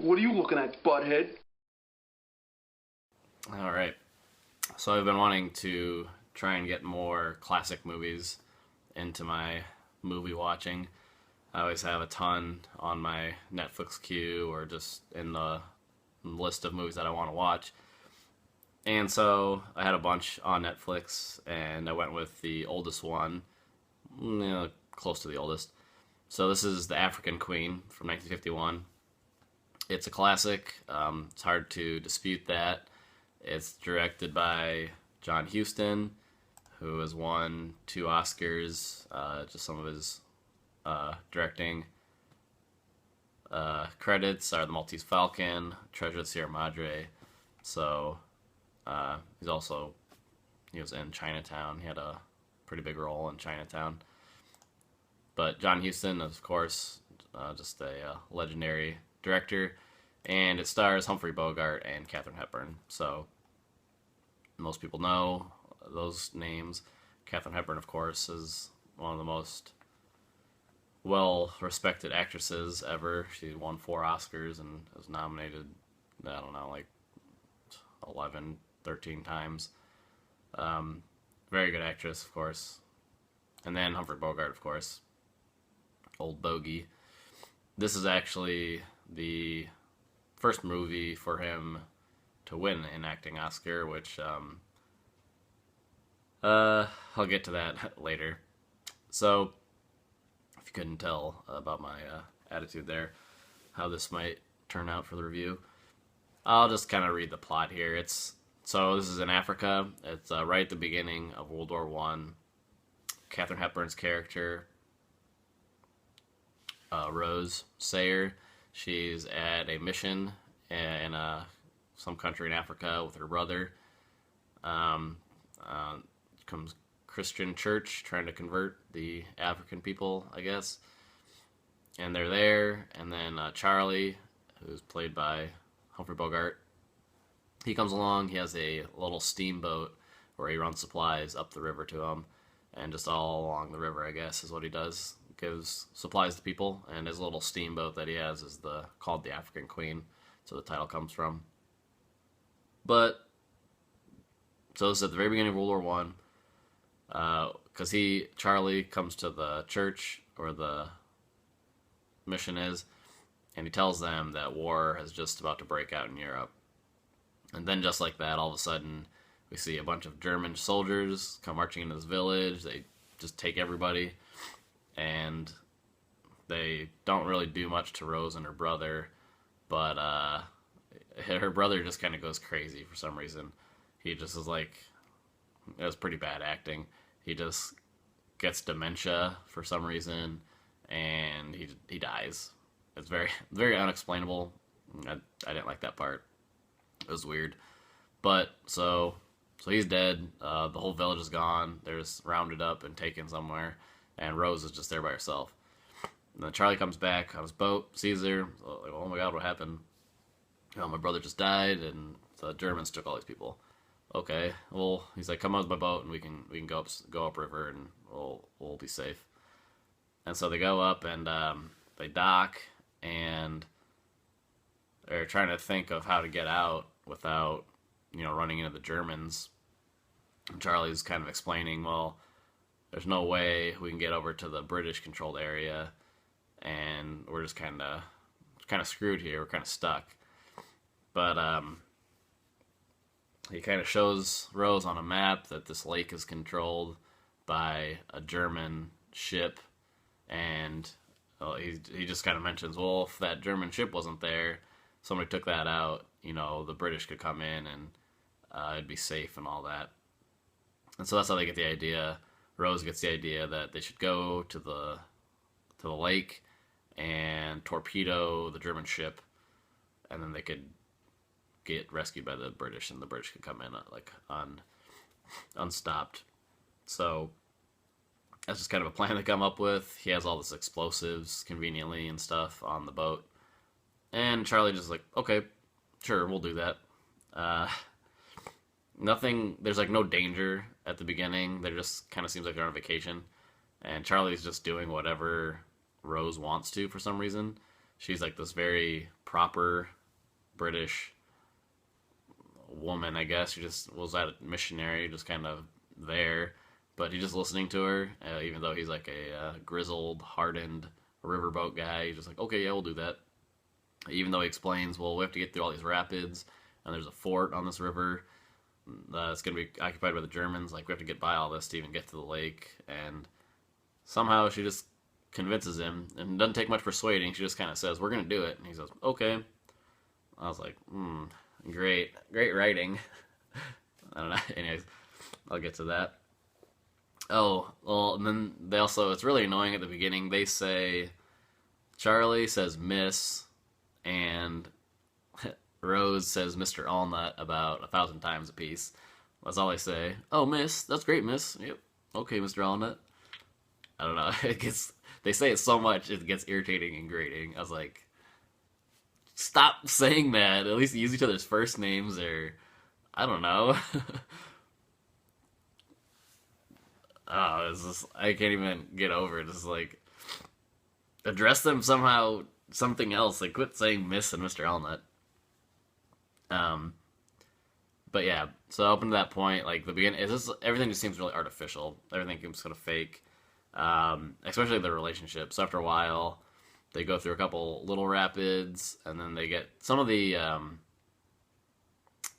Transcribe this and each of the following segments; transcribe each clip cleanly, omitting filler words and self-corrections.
What are you looking at, butthead? All right. So I've been wanting to try and get more classic movies into my movie watching. I always have a ton on my Netflix queue or just in the list of movies that I want to watch. And so I had a bunch on Netflix, and I went with the oldest one, close to the oldest. So this is The African Queen from 1951. It's a classic. It's hard to dispute that. It's directed by John Huston, who has won 2 Oscars. Just some of his directing credits are The Maltese Falcon, Treasure of the Sierra Madre. So he was in Chinatown. He had a pretty big role in Chinatown. But John Huston, of course, just a legendary director, and it stars Humphrey Bogart and Katharine Hepburn. So most people know those names. Katharine Hepburn, of course, is one of the most well-respected actresses ever. She won 4 Oscars and was nominated, I don't know, like 11, 13 times. Very good actress, of course. And then Humphrey Bogart, of course, old bogey. This is actually the first movie for him to win an acting Oscar, which I'll get to that later. So, if you couldn't tell about my attitude there, how this might turn out for the review, I'll just kind of read the plot here. This is in Africa. It's right at the beginning of World War One. Katharine Hepburn's character, Rose Sayer, she's at a mission in some country in Africa with her brother. Comes Christian church trying to convert the African people, I guess. And they're there, and then Charlie, who's played by Humphrey Bogart, he comes along. He has a little steamboat where he runs supplies up the river to them, and just all along the river, I guess, is what he does. Gives supplies to people, and his little steamboat that he has is called the African Queen, so the title comes from. But so this is at the very beginning of World War One, because Charlie comes to the church where the mission is, and he tells them that war is just about to break out in Europe. And then just like that, all of a sudden, we see a bunch of German soldiers come marching into this village. They just take everybody, and they don't really do much to Rose and her brother, but her brother just kind of goes crazy for some reason. He just is like, it was pretty bad acting. He just gets dementia for some reason, and he dies. It's very very unexplainable. I didn't like that part. It was weird, but so he's dead. The whole village is gone. They're just rounded up and taken somewhere, and Rose is just there by herself. And then Charlie comes back on his boat, sees her, like, oh my god, what happened? My brother just died, and the Germans took all these people. Okay, well, he's like, come on with my boat, and we can go upriver, and we'll be safe. And so they go up, and they dock, and they're trying to think of how to get out without, running into the Germans. And Charlie's kind of explaining, well, there's no way we can get over to the British-controlled area, and we're just kind of screwed here. We're kind of stuck. But he kind of shows Rose on a map that this lake is controlled by a German ship, and he just kind of mentions, well, if that German ship wasn't there, somebody took that out, the British could come in and it'd be safe and all that. And so that's how they get the idea. Rose gets the idea that they should go to the lake and torpedo the German ship, and then they could get rescued by the British, and the British could come in unstopped. So that's just kind of a plan they come up with. He has all this explosives conveniently and stuff on the boat, and Charlie just like, okay, sure, we'll do that. Nothing. There's like no danger at the beginning. There just kind of seems like they're on vacation, and Charlie's just doing whatever Rose wants to for some reason. she's like this very proper British woman, I guess. She just was a missionary, just kind of there. But he's just listening to her, even though he's like a grizzled, hardened riverboat guy. He's just like, okay, yeah, we'll do that. Even though he explains, well, we have to get through all these rapids, and there's a fort on this river it's going to be occupied by the Germans. Like, we have to get by all this to even get to the lake. And somehow she just convinces him, and it doesn't take much persuading. She just kind of says, we're going to do it. And he says, okay. I was like, great writing. I don't know. Anyways, I'll get to that. Oh, well, and then they also, it's really annoying at the beginning. They say, Charlie says miss, and Rose says Mr. Allnut about 1,000 times a piece. That's all they say. Oh, miss. That's great, miss. Yep. Okay, Mr. Allnut. I don't know. They say it so much, it gets irritating and grating. I was like, stop saying that. At least use each other's first names, or I don't know. Oh, it's just, I can't even get over it. It's like, address them somehow, something else. Like, quit saying Miss and Mr. Allnut. But yeah, so up to that point, like the beginning, everything just seems really artificial. Everything seems kind of fake, especially the relationship. So after a while, they go through a couple little rapids, and then they get some of the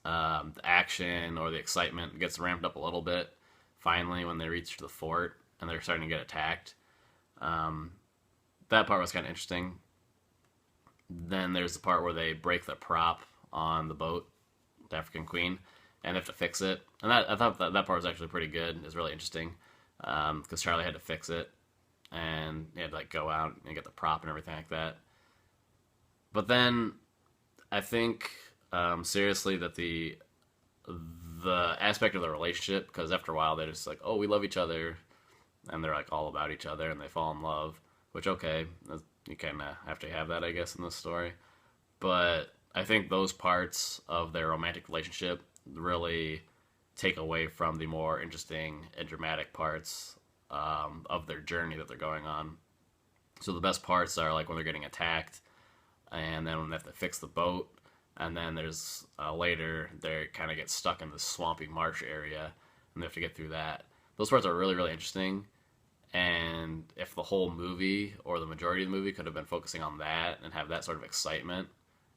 action or the excitement gets ramped up a little bit. Finally, when they reach the fort and they're starting to get attacked, that part was kind of interesting. Then there's the part where they break the prop on the boat, the African Queen, and they have to fix it. And I thought that part was actually pretty good. It was really interesting because Charlie had to fix it, and he had to like go out and get the prop and everything like that. But then I think seriously that the aspect of the relationship, because after a while they're just like, oh, we love each other, and they're like all about each other, and they fall in love. Which, okay, you kind of have to have that, I guess, in this story. But I think those parts of their romantic relationship really take away from the more interesting and dramatic parts of their journey that they're going on. So the best parts are like when they're getting attacked, and then when they have to fix the boat, and then there's later they kind of get stuck in this swampy marsh area, and they have to get through that. Those parts are really, really interesting. And if the whole movie or the majority of the movie could have been focusing on that and have that sort of excitement,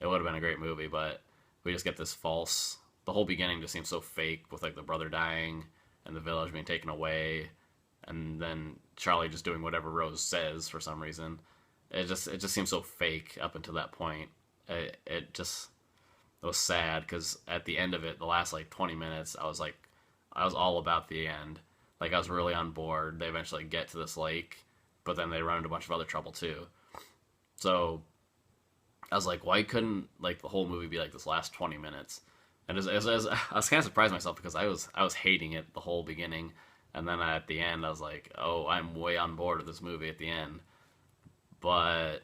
it would have been a great movie. But we just get this false. The whole beginning just seems so fake, with like the brother dying and the village being taken away, and then Charlie just doing whatever Rose says for some reason. It just seems so fake up until that point. It was sad because at the end of it, the last like 20 minutes, I was all about the end. Like, I was really on board. They eventually get to this lake, but then they run into a bunch of other trouble too. So I was like, why couldn't like the whole movie be like this last 20 minutes? And as I was kind of surprised myself because I was hating it the whole beginning, and then at the end I was like, oh, I'm way on board with this movie at the end. But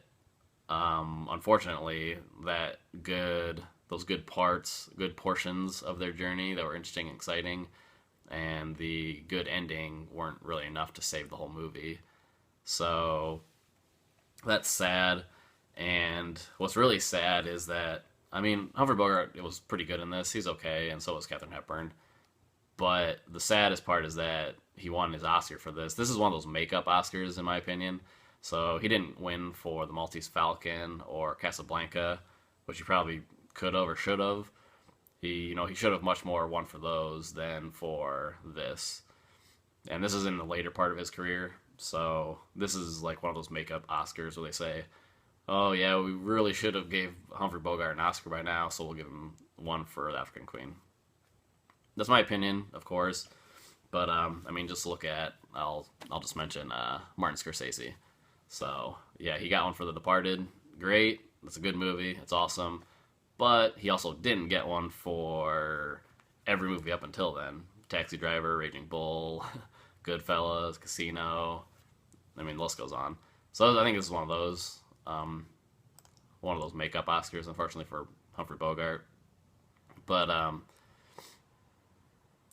unfortunately, those good parts, good portions of their journey that were interesting and exciting, and the good ending weren't really enough to save the whole movie. So that's sad. And what's really sad is that, I mean, Humphrey Bogart was pretty good in this. He's okay, and so was Katharine Hepburn. But the saddest part is that he won his Oscar for this. This is one of those makeup Oscars, in my opinion. So he didn't win for The Maltese Falcon or Casablanca, which he probably could have or should have. He should have much more won for those than for this. And this is in the later part of his career. So this is like one of those makeup Oscars where they say, oh yeah, we really should have gave Humphrey Bogart an Oscar by now, so we'll give him one for The African Queen. That's my opinion, of course. But I mean, just look at, I'll just mention Martin Scorsese. So yeah, he got one for The Departed. Great. It's a good movie. It's awesome. But he also didn't get one for every movie up until then. Taxi Driver, Raging Bull, Goodfellas, Casino. I mean, the list goes on. So I think this is one of those makeup Oscars, unfortunately, for Humphrey Bogart. But I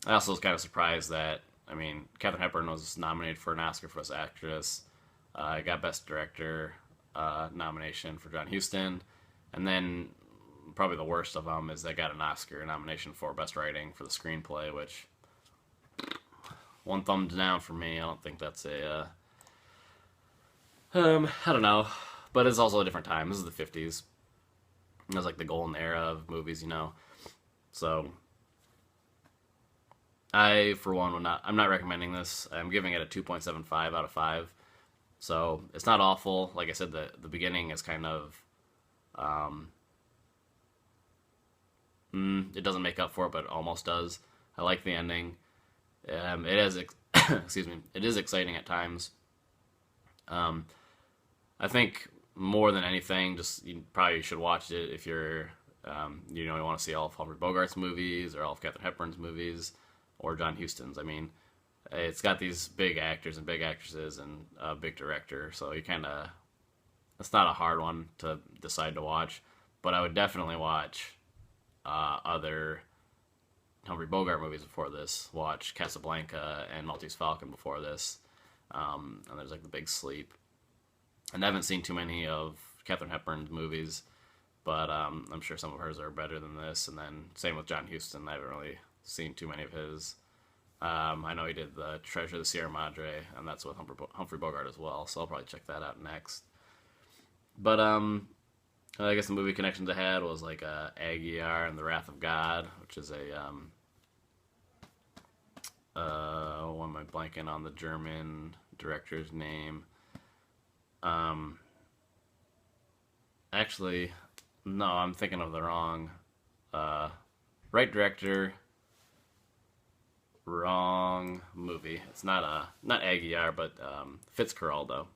also was kind of surprised that, I mean, Katharine Hepburn was nominated for an Oscar for Best Actress. Got Best Director. nomination for John Huston, and then probably the worst of them is they got an Oscar nomination for Best Writing for the screenplay, which one thumbs down for me. I don't think that's a I don't know, but it's also a different time. This is the 50s. It was like the golden era of movies, you know. So I, for one, would not. I'm not recommending this. I'm giving it a 2.75 out of 5. So it's not awful. Like I said, the beginning is kind of um, it doesn't make up for it, but it almost does. I like the ending. It is excuse me. It is exciting at times. Um, I think more than anything, just you probably should watch it if you're you know, you want to see all of Humphrey Bogart's movies or all of Katharine Hepburn's movies or John Huston's. I mean, it's got these big actors and big actresses and a big director, so you kind of, it's not a hard one to decide to watch. But I would definitely watch other Humphrey Bogart movies before this. Watch Casablanca and Maltese Falcon before this. And there's like The Big Sleep. And I haven't seen too many of Katharine Hepburn's movies, but I'm sure some of hers are better than this. And then same with John Huston. I haven't really seen too many of his. I know he did the Treasure of the Sierra Madre, and that's with Humphrey Bogart as well. So I'll probably check that out next. But I guess the movie connections I had was like Aguirre and the Wrath of God, which is a why am I blanking on the German director's name? Actually, no, I'm thinking of the wrong right director, wrong movie. It's not Aguirre, but Fitzcarraldo.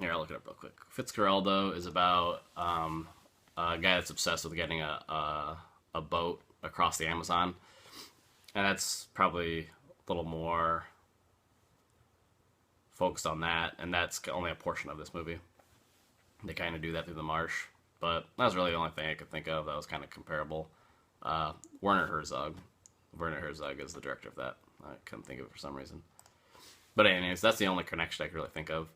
Here, I'll look it up real quick. Fitzcarraldo is about a guy that's obsessed with getting a boat across the Amazon, and that's probably a little more focused on that, and that's only a portion of this movie. They kind of do that through the marsh, but that was really the only thing I could think of that was kind of comparable. Werner Herzog. Werner Herzog is the director of that. I couldn't think of it for some reason. But anyways, that's the only connection I could really think of.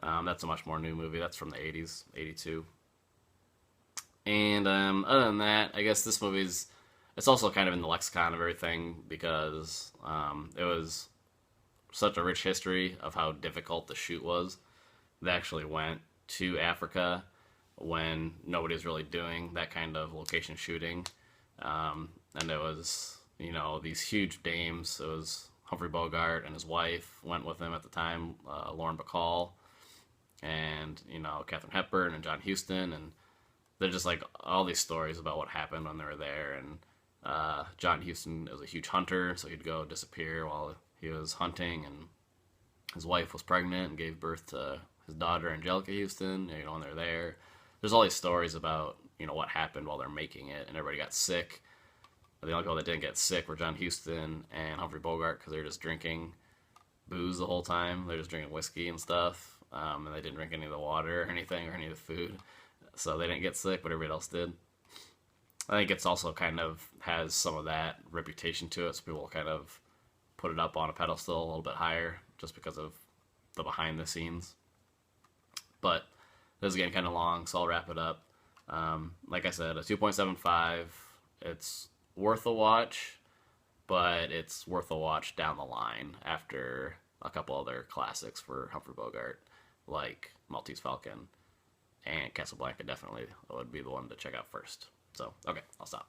That's a much more new movie. That's from the 80s, 82. And other than that, I guess this movie's, it's also kind of in the lexicon of everything because it was such a rich history of how difficult the shoot was. They actually went to Africa when nobody was really doing that kind of location shooting. And it was, you know, these huge dames. It was Humphrey Bogart and his wife went with him at the time, Lauren Bacall, and, you know, Katharine Hepburn and John Huston, and they're just like all these stories about what happened when they were there. And John Huston was a huge hunter, so he'd go disappear while he was hunting, and his wife was pregnant and gave birth to his daughter Angelica Huston, you know, when they're there. There's all these stories about, you know, what happened while they're making it, and everybody got sick. But the only people that didn't get sick were John Huston and Humphrey Bogart because they were just drinking booze the whole time. They were just drinking whiskey and stuff, and they didn't drink any of the water or anything or any of the food. So they didn't get sick, but everybody else did. I think it's also kind of has some of that reputation to it, so people kind of put it up on a pedestal a little bit higher just because of the behind the scenes. But this is getting kind of long, so I'll wrap it up. Like I said, a 2.75. It's worth a watch, but it's worth a watch down the line after a couple other classics for Humphrey Bogart, like Maltese Falcon and Casablanca. Definitely would be the one to check out first. So, okay, I'll stop.